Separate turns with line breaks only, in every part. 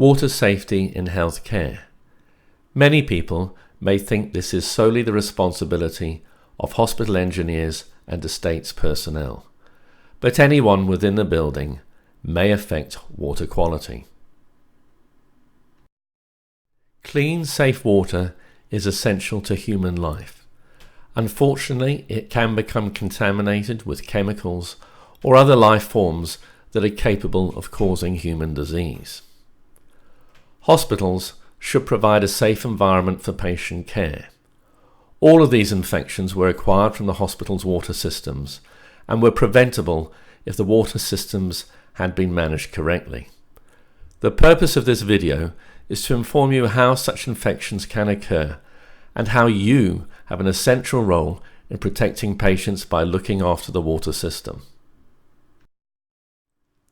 Water safety in healthcare. Many people may think this is solely the responsibility of hospital engineers and estates personnel, but anyone within the building may affect water quality. Clean, safe water is essential to human life. Unfortunately, it can become contaminated with chemicals or other life forms that are capable of causing human disease. Hospitals should provide a safe environment for patient care. All of these infections were acquired from the hospital's water systems and were preventable if the water systems had been managed correctly. The purpose of this video is to inform you how such infections can occur and how you have an essential role in protecting patients by looking after the water system.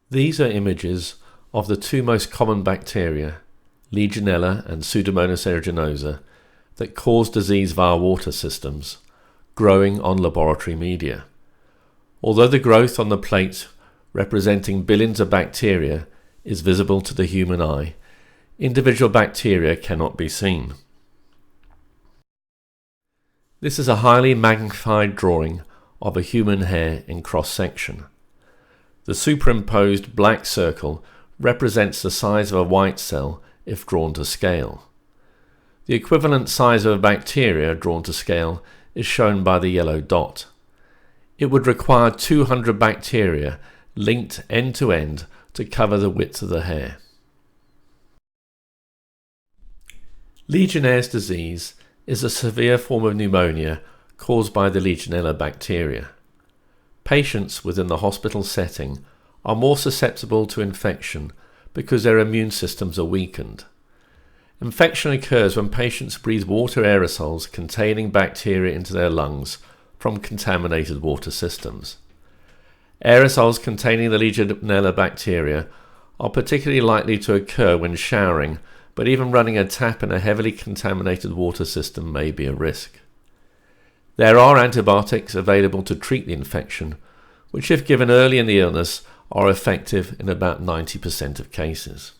These are images of the two most common bacteria, Legionella and Pseudomonas aeruginosa, that cause disease via water systems, growing on laboratory media. Although the growth on the plate, representing billions of bacteria, is visible to the human eye, individual bacteria cannot be seen. This is a highly magnified drawing of a human hair in cross-section. The superimposed black circle represents the size of a white cell if drawn to scale. The equivalent size of a bacteria drawn to scale is shown by the yellow dot. It would require 200 bacteria linked end to end to cover the width of the hair. Legionnaire's disease is a severe form of pneumonia caused by the Legionella bacteria. Patients within the hospital setting are more susceptible to infection because their immune systems are weakened. Infection occurs when patients breathe water aerosols containing bacteria into their lungs from contaminated water systems. Aerosols containing the Legionella bacteria are particularly likely to occur when showering, but even running a tap in a heavily contaminated water system may be a risk. There are antibiotics available to treat the infection, which if given early in the illness are effective in about 90% of cases.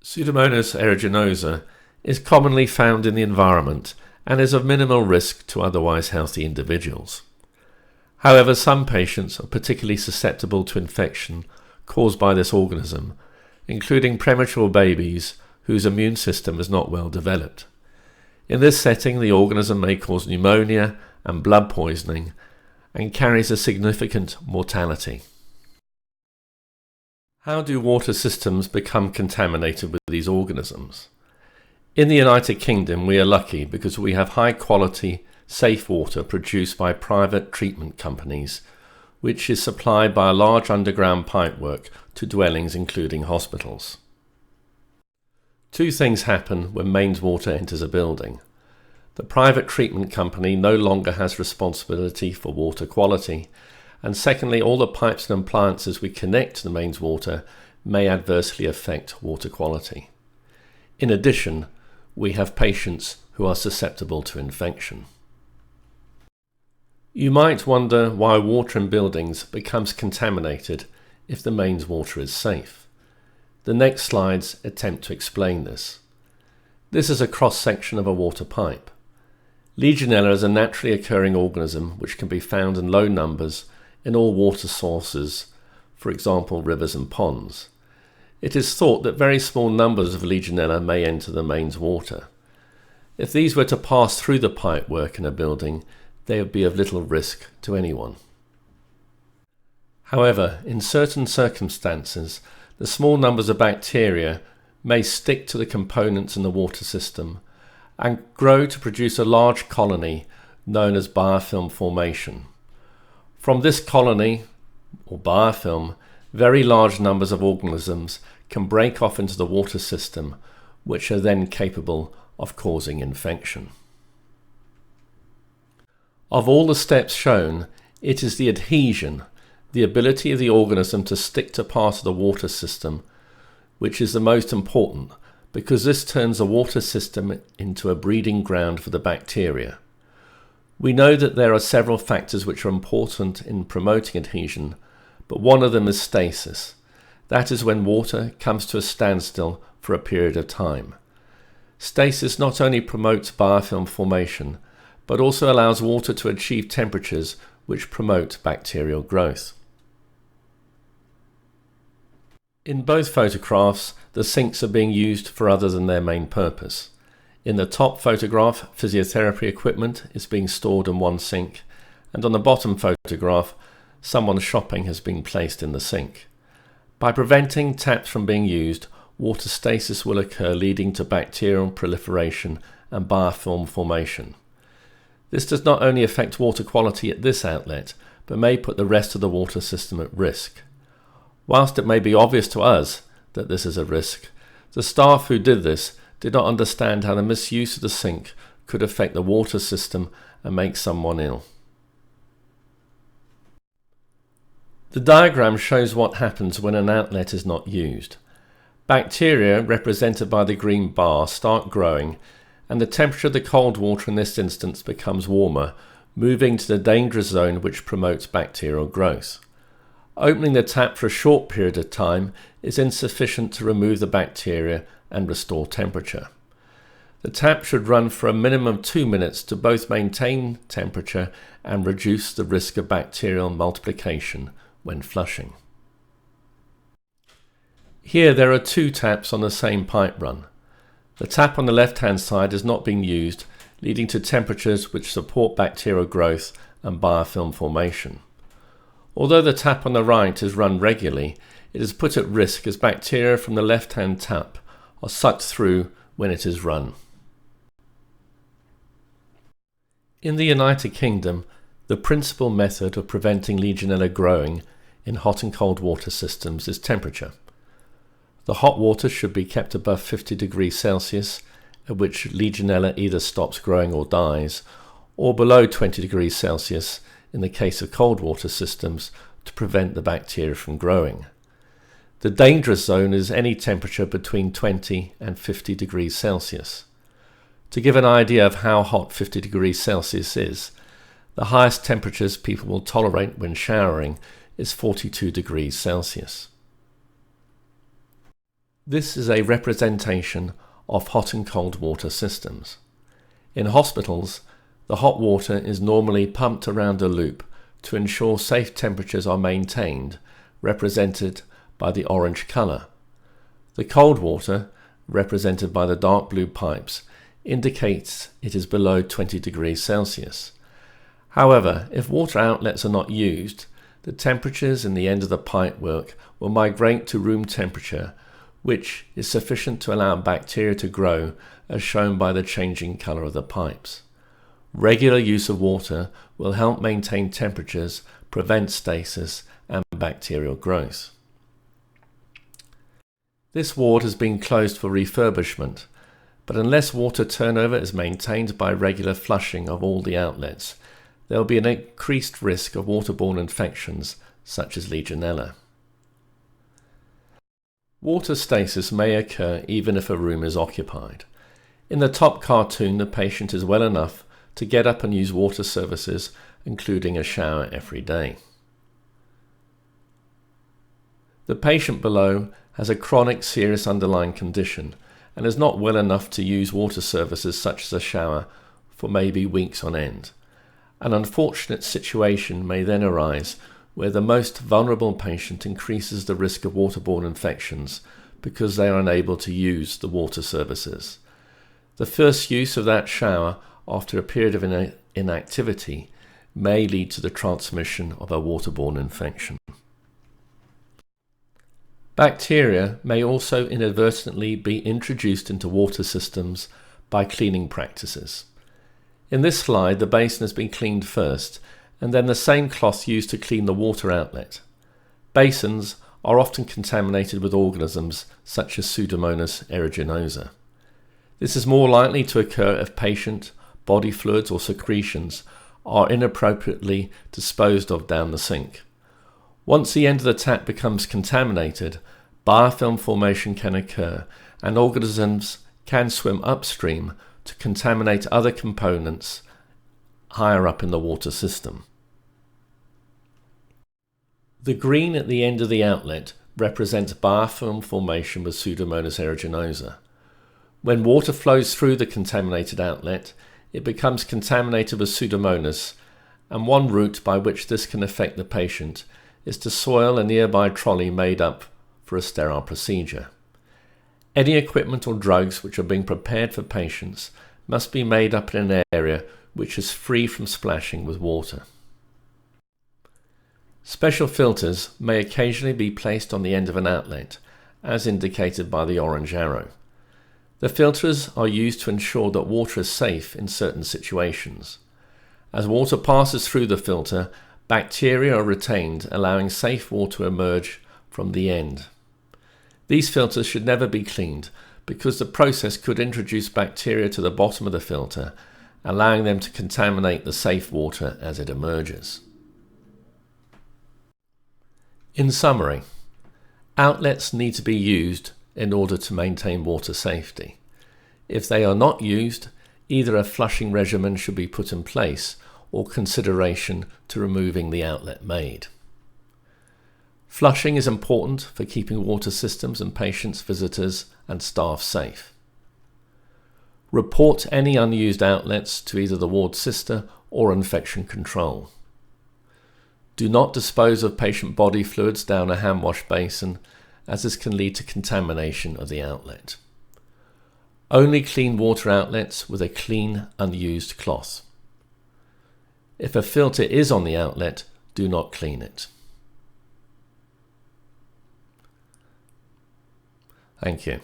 Pseudomonas aeruginosa is commonly found in the environment and is of minimal risk to otherwise healthy individuals. However, some patients are particularly susceptible to infection caused by this organism, including premature babies whose immune system is not well developed. In this setting, the organism may cause pneumonia and blood poisoning and carries a significant mortality. How do water systems become contaminated with these organisms? In the United Kingdom, we are lucky because we have high quality, safe water produced by private treatment companies, which is supplied by a large underground pipework to dwellings including hospitals. Two things happen when mains water enters a building. The private treatment company no longer has responsibility for water quality, and secondly, all the pipes and appliances we connect to the mains water may adversely affect water quality. In addition, we have patients who are susceptible to infection. You might wonder why water in buildings becomes contaminated if the mains water is safe. The next slides attempt to explain this. This is a cross-section of a water pipe. Legionella is a naturally occurring organism which can be found in low numbers in all water sources, for example rivers and ponds. It is thought that very small numbers of Legionella may enter the mains water. If these were to pass through the pipework in a building, they would be of little risk to anyone. However, in certain circumstances, the small numbers of bacteria may stick to the components in the water system and grow to produce a large colony known as biofilm formation. From this colony, or biofilm, very large numbers of organisms can break off into the water system, which are then capable of causing infection. Of all the steps shown, it is the adhesion, the ability of the organism to stick to part of the water system, which is the most important, because this turns the water system into a breeding ground for the bacteria. We know that there are several factors which are important in promoting adhesion, but one of them is stasis. That is when water comes to a standstill for a period of time. Stasis not only promotes biofilm formation, but also allows water to achieve temperatures which promote bacterial growth. In both photographs, the sinks are being used for other than their main purpose. In the top photograph, physiotherapy equipment is being stored in one sink, and on the bottom photograph, someone shopping has been placed in the sink. By preventing taps from being used, water stasis will occur, leading to bacterial proliferation and biofilm formation. This does not only affect water quality at this outlet, but may put the rest of the water system at risk. Whilst it may be obvious to us that this is a risk, the staff who did this did not understand how the misuse of the sink could affect the water system and make someone ill. The diagram shows what happens when an outlet is not used. Bacteria, represented by the green bar, start growing, and the temperature of the cold water in this instance becomes warmer, moving to the dangerous zone which promotes bacterial growth. Opening the tap for a short period of time is insufficient to remove the bacteria and restore temperature. The tap should run for a minimum of 2 minutes to both maintain temperature and reduce the risk of bacterial multiplication when flushing. Here there are 2 taps on the same pipe run. The tap on the left-hand side is not being used, leading to temperatures which support bacterial growth and biofilm formation. Although the tap on the right is run regularly, it is put at risk as bacteria from the left-hand tap are sucked through when it is run. In the United Kingdom, the principal method of preventing Legionella growing in hot and cold water systems is temperature. The hot water should be kept above 50 degrees Celsius, at which Legionella either stops growing or dies, or below 20 degrees Celsius in the case of cold water systems to prevent the bacteria from growing. The dangerous zone is any temperature between 20 and 50 degrees Celsius. To give an idea of how hot 50 degrees Celsius is, the highest temperatures people will tolerate when showering is 42 degrees Celsius. This is a representation of hot and cold water systems. In hospitals, the hot water is normally pumped around a loop to ensure safe temperatures are maintained, represented by the orange colour. The cold water, represented by the dark blue pipes, indicates it is below 20 degrees Celsius. However, if water outlets are not used, the temperatures in the end of the pipework will migrate to room temperature, which is sufficient to allow bacteria to grow, as shown by the changing colour of the pipes. Regular use of water will help maintain temperatures, prevent stasis and bacterial growth. This ward has been closed for refurbishment, but unless water turnover is maintained by regular flushing of all the outlets, there will be an increased risk of waterborne infections such as Legionella. Water stasis may occur even if a room is occupied. In the top cartoon, the patient is well enough to get up and use water services, including a shower every day. The patient below has a chronic serious underlying condition and is not well enough to use water services such as a shower for maybe weeks on end. An unfortunate situation may then arise where the most vulnerable patient increases the risk of waterborne infections because they are unable to use the water services. The first use of that shower after a period of inactivity may lead to the transmission of a waterborne infection. Bacteria may also inadvertently be introduced into water systems by cleaning practices. In this slide, the basin has been cleaned first, and then the same cloth used to clean the water outlet. Basins are often contaminated with organisms such as Pseudomonas aeruginosa. This is more likely to occur if patient body fluids or secretions are inappropriately disposed of down the sink. Once the end of the tap becomes contaminated, biofilm formation can occur and organisms can swim upstream to contaminate other components higher up in the water system. The green at the end of the outlet represents biofilm formation with Pseudomonas aeruginosa. When water flows through the contaminated outlet, it becomes contaminated with Pseudomonas, and one route by which this can affect the patient is to soil a nearby trolley made up for a sterile procedure. Any equipment or drugs which are being prepared for patients must be made up in an area which is free from splashing with water. Special filters may occasionally be placed on the end of an outlet, as indicated by the orange arrow. The filters are used to ensure that water is safe in certain situations. As water passes through the filter, bacteria are retained, allowing safe water to emerge from the end. These filters should never be cleaned because the process could introduce bacteria to the bottom of the filter, allowing them to contaminate the safe water as it emerges. In summary, outlets need to be used in order to maintain water safety. If they are not used, either a flushing regimen should be put in place or consideration to removing the outlet made. Flushing is important for keeping water systems and patients, visitors, and staff safe. Report any unused outlets to either the ward sister or infection control. Do not dispose of patient body fluids down a hand wash basin, as this can lead to contamination of the outlet. Only clean water outlets with a clean, unused cloth. If a filter is on the outlet, do not clean it. Thank you.